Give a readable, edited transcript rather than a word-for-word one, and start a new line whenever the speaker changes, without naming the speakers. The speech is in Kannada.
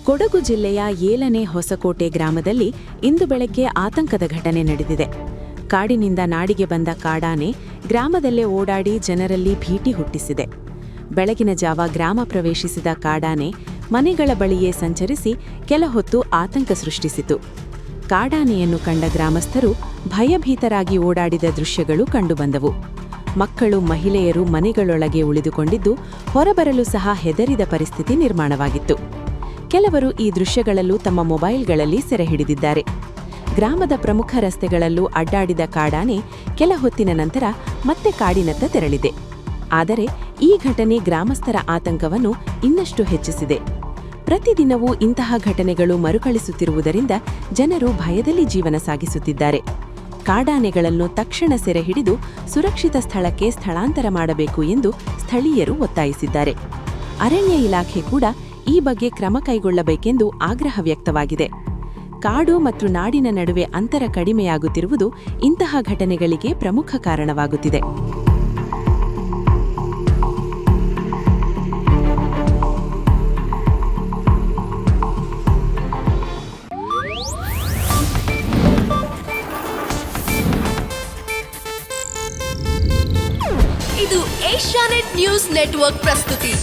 ಕೊಡಗು ಜಿಲ್ಲೆಯ 7ನೇ ಹೊಸಕೋಟೆ ಗ್ರಾಮದಲ್ಲಿ ಇಂದು ಬೆಳಗ್ಗೆ ಆತಂಕದ ಘಟನೆ ನಡೆದಿದೆ. ಕಾಡಿನಿಂದ ನಾಡಿಗೆ ಬಂದ ಕಾಡಾನೆ ಗ್ರಾಮದಲ್ಲೇ ಓಡಾಡಿ ಜನರಲ್ಲಿ ಭೀತಿ ಹುಟ್ಟಿಸಿದೆ. ಬೆಳಗಿನ ಜಾವ ಗ್ರಾಮ ಪ್ರವೇಶಿಸಿದ ಕಾಡಾನೆ ಮನೆಗಳ ಬಳಿಯೇ ಸಂಚರಿಸಿ ಕೆಲಹೊತ್ತು ಆತಂಕ ಸೃಷ್ಟಿಸಿತು. ಕಾಡಾನೆಯನ್ನು ಕಂಡ ಗ್ರಾಮಸ್ಥರು ಭಯಭೀತರಾಗಿ ಓಡಾಡಿದ ದೃಶ್ಯಗಳು ಕಂಡುಬಂದವು. ಮಕ್ಕಳು, ಮಹಿಳೆಯರು ಮನೆಗಳೊಳಗೆ ಉಳಿದುಕೊಂಡಿದ್ದು ಹೊರಬರಲು ಸಹ ಹೆದರಿದ ಪರಿಸ್ಥಿತಿ ನಿರ್ಮಾಣವಾಗಿತ್ತು. ಕೆಲವರು ಈ ದೃಶ್ಯಗಳಲ್ಲೂ ತಮ್ಮ ಮೊಬೈಲ್ಗಳಲ್ಲಿ ಸೆರೆ ಹಿಡಿದಿದ್ದಾರೆ. ಗ್ರಾಮದ ಪ್ರಮುಖ ರಸ್ತೆಗಳಲ್ಲೂ ಅಡ್ಡಾಡಿದ ಕಾಡಾನೆ ಕೆಲ ಹೊತ್ತಿನ ನಂತರ ಮತ್ತೆ ಕಾಡಿನತ್ತ ತೆರಳಿದೆ. ಆದರೆ ಈ ಘಟನೆ ಗ್ರಾಮಸ್ಥರ ಆತಂಕವನ್ನು ಇನ್ನಷ್ಟು ಹೆಚ್ಚಿಸಿದೆ. ಪ್ರತಿದಿನವೂ ಇಂತಹ ಘಟನೆಗಳು ಮರುಕಳಿಸುತ್ತಿರುವುದರಿಂದ ಜನರು ಭಯದಲ್ಲಿ ಜೀವನ ಸಾಗಿಸುತ್ತಿದ್ದಾರೆ. ಕಾಡಾನೆಗಳನ್ನು ತಕ್ಷಣ ಸೆರೆ ಹಿಡಿದು ಸುರಕ್ಷಿತ ಸ್ಥಳಕ್ಕೆ ಸ್ಥಳಾಂತರ ಮಾಡಬೇಕು ಎಂದು ಸ್ಥಳೀಯರು ಒತ್ತಾಯಿಸಿದ್ದಾರೆ. ಅರಣ್ಯ ಇಲಾಖೆ ಕೂಡ ಈ ಬಗ್ಗೆ ಕ್ರಮ ಕೈಗೊಳ್ಳಬೇಕೆಂದು ಆಗ್ರಹ ವ್ಯಕ್ತವಾಗಿದೆ. ಕಾಡು ಮತ್ತು ನಾಡಿನ ನಡುವೆ ಅಂತರ ಕಡಿಮೆಯಾಗುತ್ತಿರುವುದು ಇಂತಹ ಘಟನೆಗಳಿಗೆ ಪ್ರಮುಖ ಕಾರಣವಾಗುತ್ತಿದೆ.
ಇದು ಏಷ್ಯಾನೆಟ್ ನ್ಯೂಸ್ ನೆಟ್ವರ್ಕ್ ಪ್ರಸ್ತುತಿ.